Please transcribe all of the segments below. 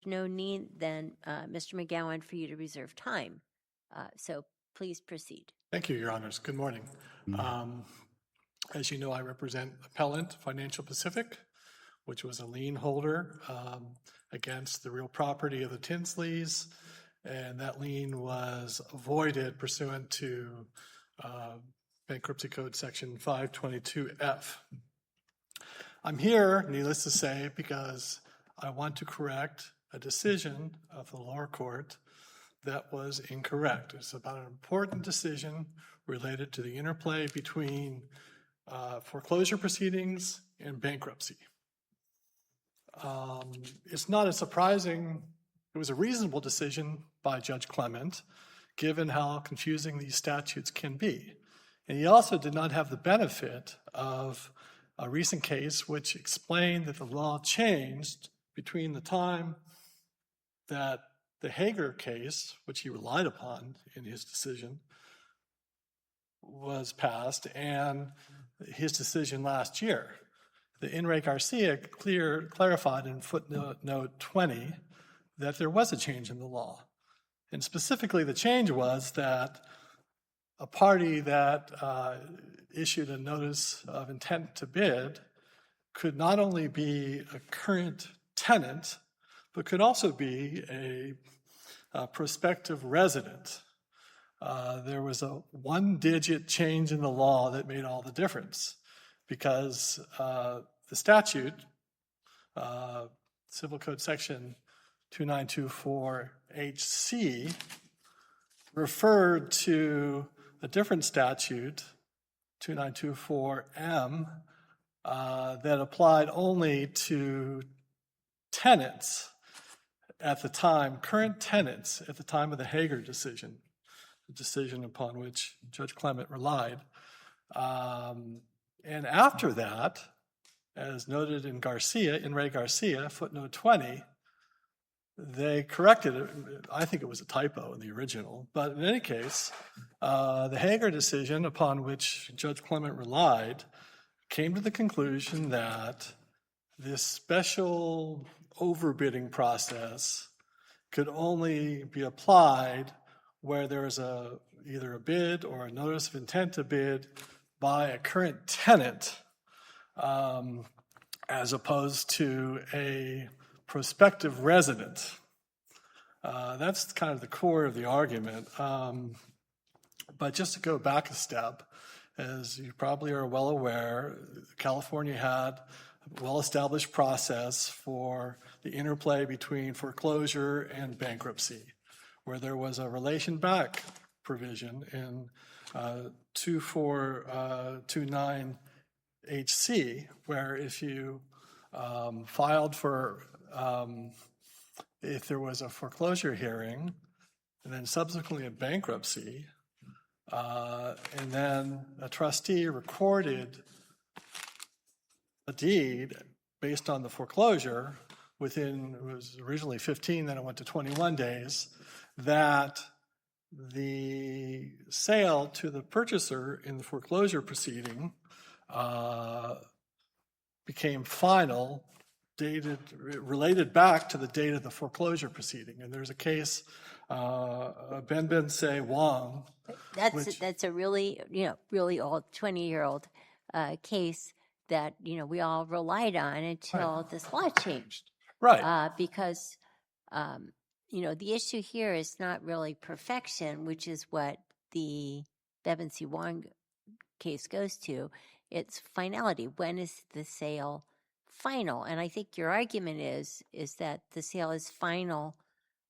no need then, Mr. McGowan, for you to reserve time. So please proceed. Thank you, Your Honors. Good morning. As you know, I represent Appellant Financial Pacific, which was a lien holder against the real property of the Tinsleys, and that lien was avoided pursuant to Bankruptcy Code Section 522F. I'm here, needless to say, because I want to correct a decision of the lower court that was incorrect. It's about an important decision related to the interplay between foreclosure proceedings and bankruptcy. It's not as surprising. It was a reasonable decision by Judge Clement, given how confusing these statutes can be. And he also did not have the benefit of a recent case which explained that the law changed between the time that the Hager case, which he relied upon in his decision, was passed and his decision last year. The In re Garcia clarified in footnote 20 that there was a change in the law. And specifically, the change was that a party that issued a notice of intent to bid could not only be a current tenant, but could also be a prospective resident. There was a one-digit change in the law that made all the difference, because the statute, Civil Code Section 2924HC, referred to a different statute, 2924M, that applied only to tenants at the time, current tenants at the time of the Hager decision, the decision upon which Judge Clement relied. And after that, as noted in Garcia, In re Garcia, footnote 20, they corrected it. I think it was a typo in the original, but in any case, the Hager decision upon which Judge Clement relied came to the conclusion that this special overbidding process could only be applied where there is either a bid or a notice of intent to bid by a current tenant, as opposed to a prospective resident. That's kind of the core of the argument. But just to go back a step, as you probably are well aware, California had a well-established process for the interplay between foreclosure and bankruptcy, where there was a relation back provision in 2429HC, where if you filed for, if there was a foreclosure hearing and then subsequently a bankruptcy, and then a trustee recorded a deed based on the foreclosure within, it was originally 15, then it went to 21 days, that the sale to the purchaser in the foreclosure proceeding became final, related back to the date of the foreclosure proceeding. And there's a case, Ben Say Wong. That's a really, really old, 20-year-old case that, we all relied on until this law changed. Right. Because, the issue here is not really perfection, which is what the Bevan C. Wong case goes to. It's finality. When is the sale final? And I think your argument is that the sale is final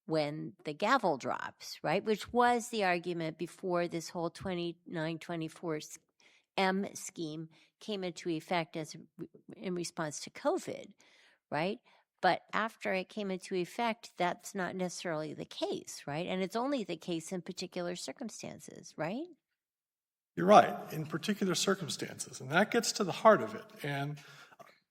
when the gavel drops, right? Which was the argument before this whole 2924M scheme came into effect in response to COVID, right? But after it came into effect, that's not necessarily the case, right? And it's only the case in particular circumstances, right? You're right, in particular circumstances. And that gets to the heart of it. And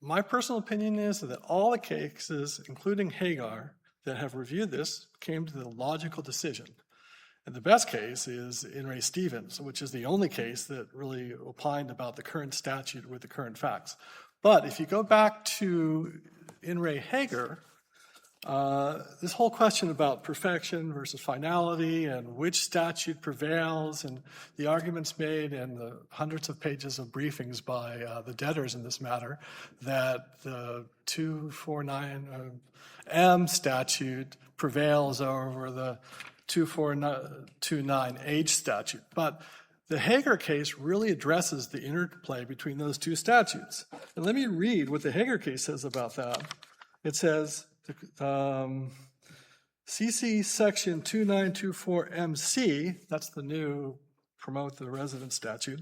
my personal opinion is that all the cases, including Hagar, that have reviewed this came to the logical decision. And the best case is In re Stevens, which is the only case that really opined about the current statute with the current facts. But if you go back to In re Hager, This whole question about perfection versus finality and which statute prevails, and the arguments made in the hundreds of pages of briefings by the debtors in this matter that the 249M statute prevails over the 2429H statute. But the Hager case really addresses the interplay between those two statutes. And let me read what the Hager case says about that. It says, CC section 2924MC, that's the new promote the resident statute,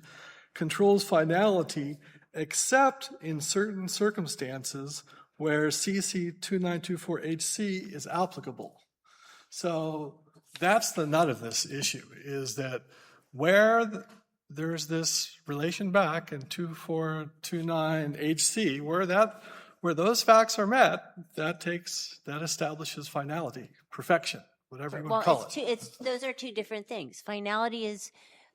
controls finality except in certain circumstances where CC 2924HC is applicable. So that's the nut of this issue, is that where there's this relation back in 2429HC, where those facts are met, that establishes finality, perfection, whatever you want to call it. Those are two different things. Finality is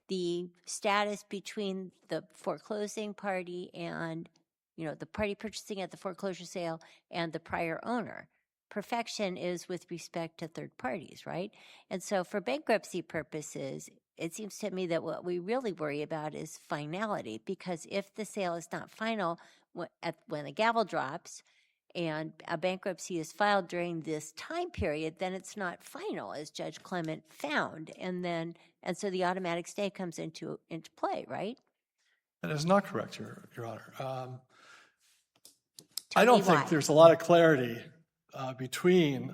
the status between the foreclosing party and, the party purchasing at the foreclosure sale and the prior owner. Perfection is with respect to third parties, right? And so for bankruptcy purposes, it seems to me that what we really worry about is finality, because if the sale is not final when the gavel drops and a bankruptcy is filed during this time period, then it's not final, as Judge Clement found. And so the automatic stay comes into play, right? That is not correct, Your Honor. I don't think there's a lot of clarity between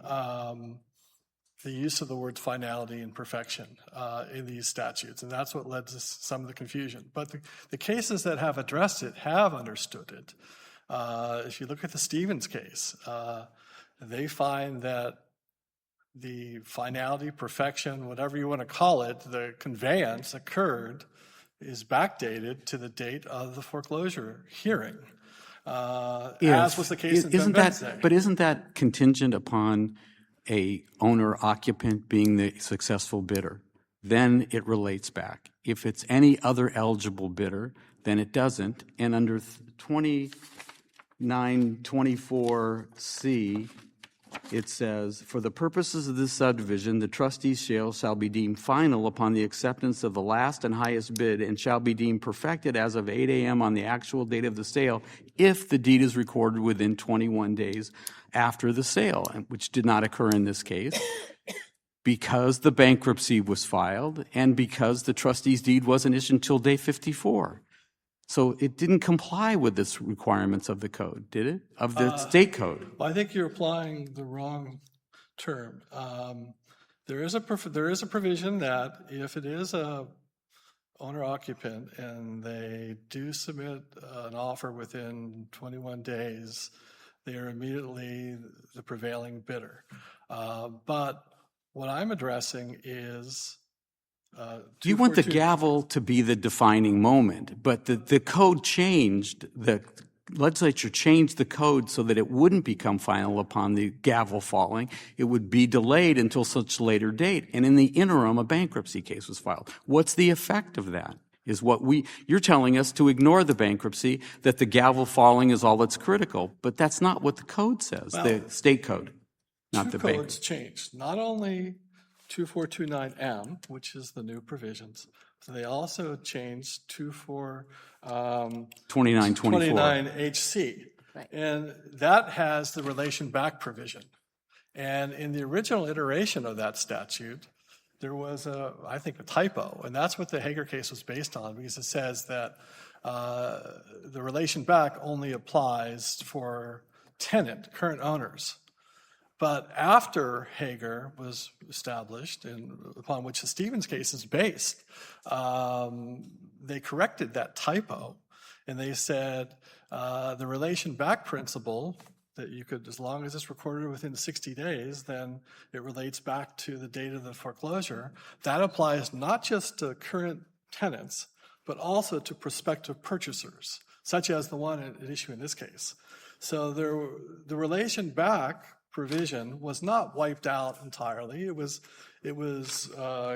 the use of the words finality and perfection in these statutes, and that's what led to some of the confusion. But the cases that have addressed it have understood it. If you look at the Stevens case, they find that the finality, perfection, whatever you want to call it, the conveyance occurred is backdated to the date of the foreclosure hearing, as was the case in Benzay. But isn't that contingent upon a owner-occupant being the successful bidder? Then it relates back. If it's any other eligible bidder, then it doesn't. And under 2924C, it says, for the purposes of this subdivision, the trustee's sale shall be deemed final upon the acceptance of the last and highest bid and shall be deemed perfected as of 8 a.m. on the actual date of the sale if the deed is recorded within 21 days after the sale, which did not occur in this case because the bankruptcy was filed and because the trustee's deed wasn't issued until day 54. So it didn't comply with the requirements of the code, did it? Of the state code. Well, I think you're applying the wrong term. There is a provision that if it is a owner-occupant and they do submit an offer within 21 days, they are immediately the prevailing bidder. But what I'm addressing is you want the gavel to be the defining moment, but the code changed, the legislature changed the code so that it wouldn't become final upon the gavel falling. It would be delayed until such later date. And in the interim, a bankruptcy case was filed. What's the effect of that? Is what you're telling us to ignore the bankruptcy, that the gavel falling is all that's critical. But that's not what the code says, the state code, not the bank. Two codes changed. Not only 2429M, which is the new provisions, they also changed 29HC. Right. And that has the relation back provision. And in the original iteration of that statute, there was, I think, a typo. And that's what the Hager case was based on, because it says that the relation back only applies for current owners. But after Hager was established, and upon which the Stevens case is based, they corrected that typo, and they said the relation back principle that you could, as long as it's recorded within 60 days, then it relates back to the date of the foreclosure. That applies not just to current tenants, but also to prospective purchasers, such as the one at issue in this case. So the relation back provision was not wiped out entirely. It was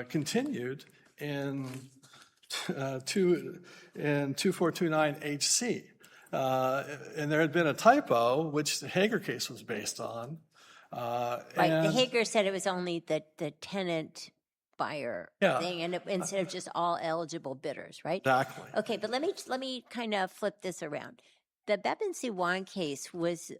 continued in 2429HC. And there had been a typo, which the Hager case was based on, Right. The Hager said it was only the tenant buyer Yeah. thing, and instead of just all eligible bidders, right? Exactly. Okay, but let me kind of flip this around. The Bevin Wan case was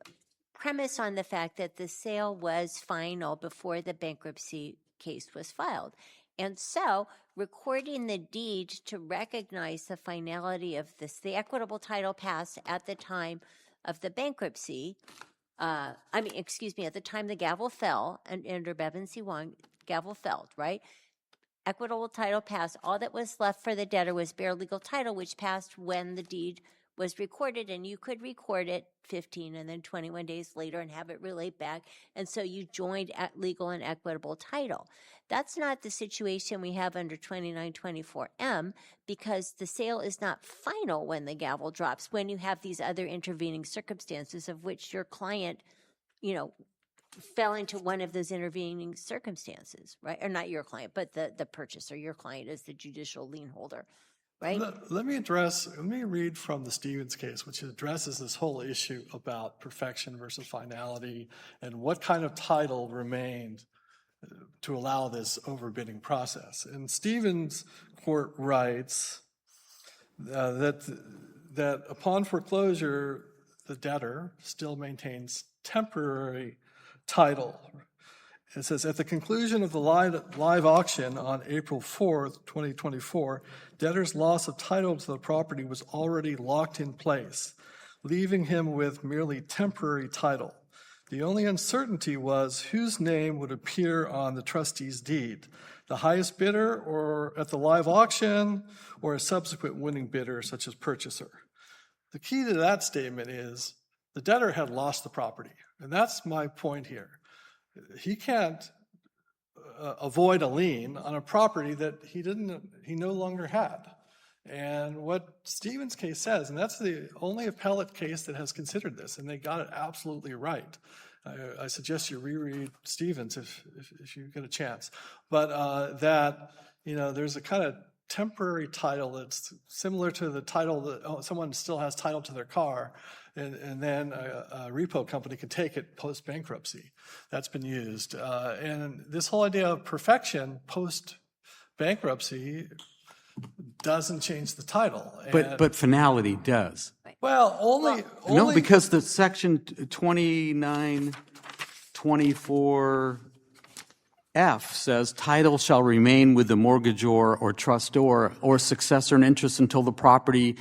premised on the fact that the sale was final before the bankruptcy case was filed. And so recording the deed to recognize the finality of this, the equitable title passed at the time of the bankruptcy, at the time the gavel fell, and under Bevin Wan, gavel fell, right? Equitable title passed. All that was left for the debtor was bare legal title, which passed when the deed was recorded, and you could record it 15 and then 21 days later and have it relate back. And so you joined at legal and equitable title. That's not the situation we have under 2924M, because the sale is not final when the gavel drops, when you have these other intervening circumstances of which your client, fell into one of those intervening circumstances, right? Or not your client, but the purchaser. Your client is the judicial lien holder, right? Let me read from the Stevens case, which addresses this whole issue about perfection versus finality and what kind of title remained to allow this overbidding process. And Stevens court writes that upon foreclosure, the debtor still maintains temporary title. It says, at the conclusion of the live auction on April 4th, 2024, debtor's loss of title to the property was already locked in place, leaving him with merely temporary title. The only uncertainty was whose name would appear on the trustee's deed, the highest bidder or at the live auction, or a subsequent winning bidder such as purchaser. The key to that statement is the debtor had lost the property, and that's my point here. He can't avoid a lien on a property that he no longer had. And what Stevens' case says, and that's the only appellate case that has considered this, and they got it absolutely right. I suggest you reread Stevens if you get a chance. But there's a kind of temporary title that's similar to the title that someone still has title to their car, and then a repo company can take it post-bankruptcy. That's been used. And this whole idea of perfection post-bankruptcy doesn't change the title. But finality does. Well, only No, because the section 2924F says title shall remain with the mortgagor or trustor or successor in interest until the property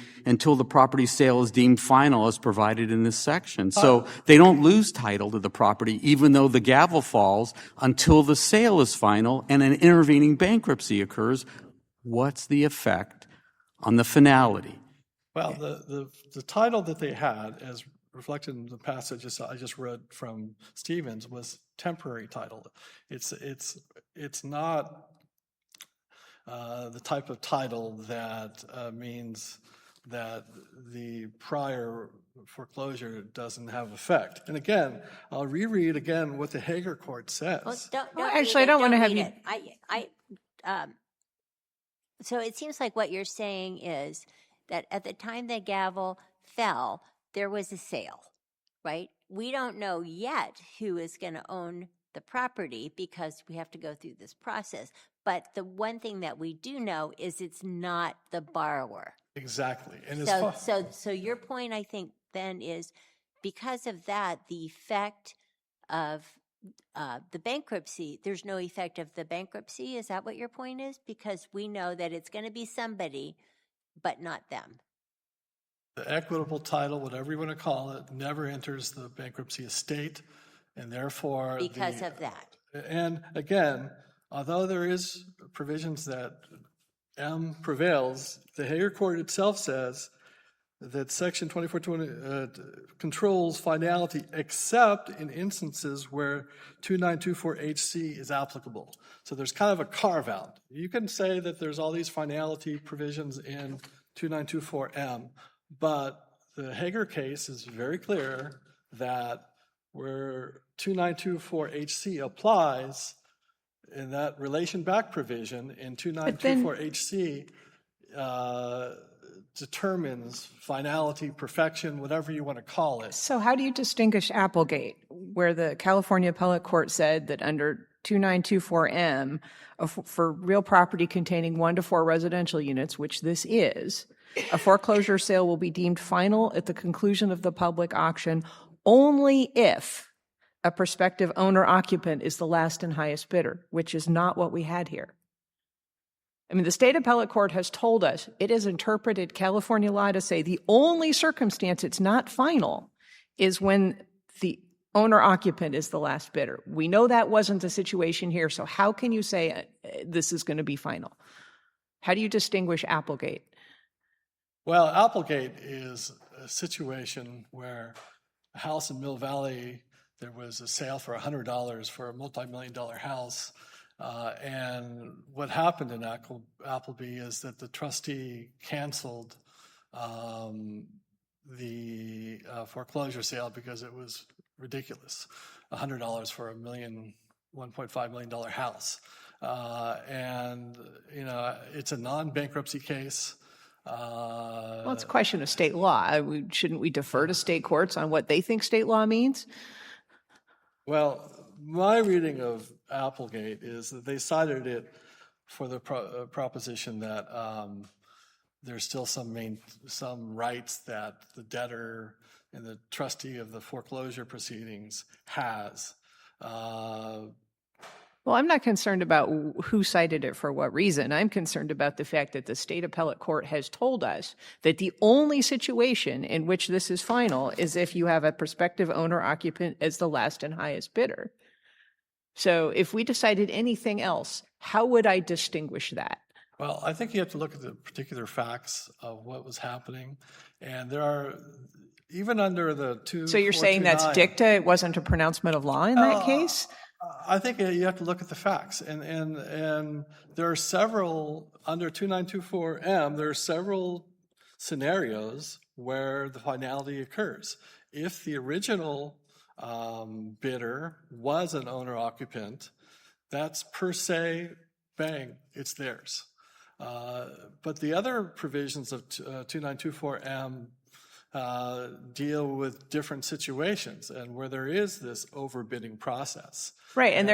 sale is deemed final as provided in this section. So they don't lose title to the property even though the gavel falls until the sale is final and an intervening bankruptcy occurs. What's the effect on the finality? Well, the title that they had, as reflected in the passages I just read from Stevens, was temporary title. It's not the type of title that means that the prior foreclosure doesn't have effect. And again, I'll reread again what the Hager court says. Well, actually, I don't want to have you. So it seems like what you're saying is that at the time the gavel fell, there was a sale, right? We don't know yet who is going to own the property because we have to go through this process. But the one thing that we do know is it's not the borrower. Exactly. And so your point, I think, then is because of that, the effect of the bankruptcy, there's no effect of the bankruptcy. Is that what your point is? Because we know that it's going to be somebody, but not them. The equitable title, whatever you want to call it, never enters the bankruptcy estate, and therefore because of that. And again, although there is provisions that M prevails, the Hager court itself says that Section 2420 controls finality except in instances where 2924HC is applicable. So there's kind of a carve-out. You can say that there's all these finality provisions in 2924M, but the Hager case is very clear that where 2924HC applies, in that relation back provision in 2924HC determines finality, perfection, whatever you want to call it. So how do you distinguish Applegate, where the California Appellate Court said that under 2924M, for real property containing 1 to 4 residential units, which this is, a foreclosure sale will be deemed final at the conclusion of the public auction only if a prospective owner occupant is the last and highest bidder, which is not what we had here. I mean, the state appellate court has told us it has interpreted California law to say the only circumstance it's not final is when the owner occupant is the last bidder. We know that wasn't the situation here, so how can you say this is going to be final? How do you distinguish Applegate? Well, Applegate is a situation where a house in Mill Valley, there was a sale for $100 for a multi-million-dollar house. And what happened in Appleby is that the trustee canceled the foreclosure sale because it was ridiculous. $100 for $1.5 million house. And, you know, it's a non-bankruptcy case. Well, it's a question of state law. Shouldn't we defer to state courts on what they think state law means? Well, my reading of Applegate is that they cited it for the proposition that there's still some rights that the debtor and the trustee of the foreclosure proceedings has. Well, I'm not concerned about who cited it for what reason. I'm concerned about the fact that the state appellate court has told us that the only situation in which this is final is if you have a prospective owner occupant as the last and highest bidder. So if we decided anything else, how would I distinguish that? Well, I think you have to look at the particular facts of what was happening. And there are, even under the 2. So you're saying that's dicta? It wasn't a pronouncement of law in that case? I think you have to look at the facts. And there are several, under 2924M, there are several scenarios where the finality occurs. If the original bidder was an owner-occupant, that's per se, bang, it's theirs. But the other provisions of 2924M deal with different situations and where there is this overbidding process. Right, and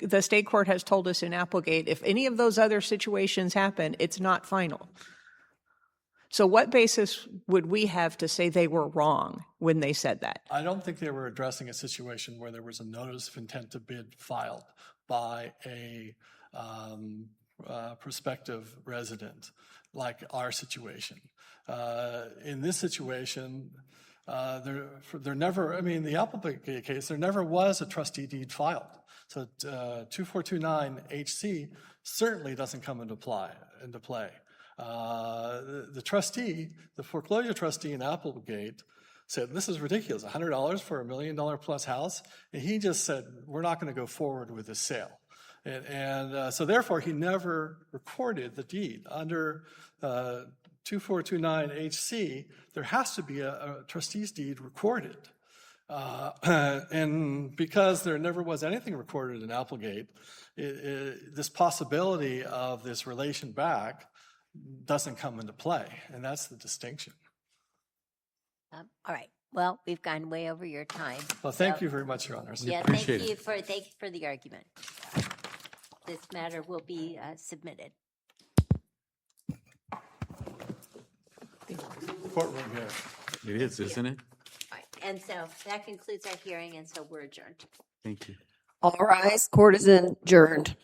the state court has told us in Applegate, if any of those other situations happen, it's not final. So what basis would we have to say they were wrong when they said that? I don't think they were addressing a situation where there was a notice of intent to bid filed by a prospective resident, like our situation. In this situation, there never, I mean, the Applegate case, there never was a trustee deed filed. So 2429HC certainly doesn't come into play. The trustee, the foreclosure trustee in Applegate said, this is ridiculous, $100 for $1 million plus house. And he just said, we're not going to go forward with this sale. And so therefore, he never recorded the deed. Under 2429HC, there has to be a trustee's deed recorded. And because there never was anything recorded in Applegate, this possibility of this relation back doesn't come into play, and that's the distinction. All right. Well, we've gone way over your time. Well, thank you very much, Your Honors. Yeah, thank you for the argument. This matter will be submitted. Courtroom here. It is, isn't it? All right. And so that concludes our hearing, and so we're adjourned. Thank you. All rise. Court is adjourned.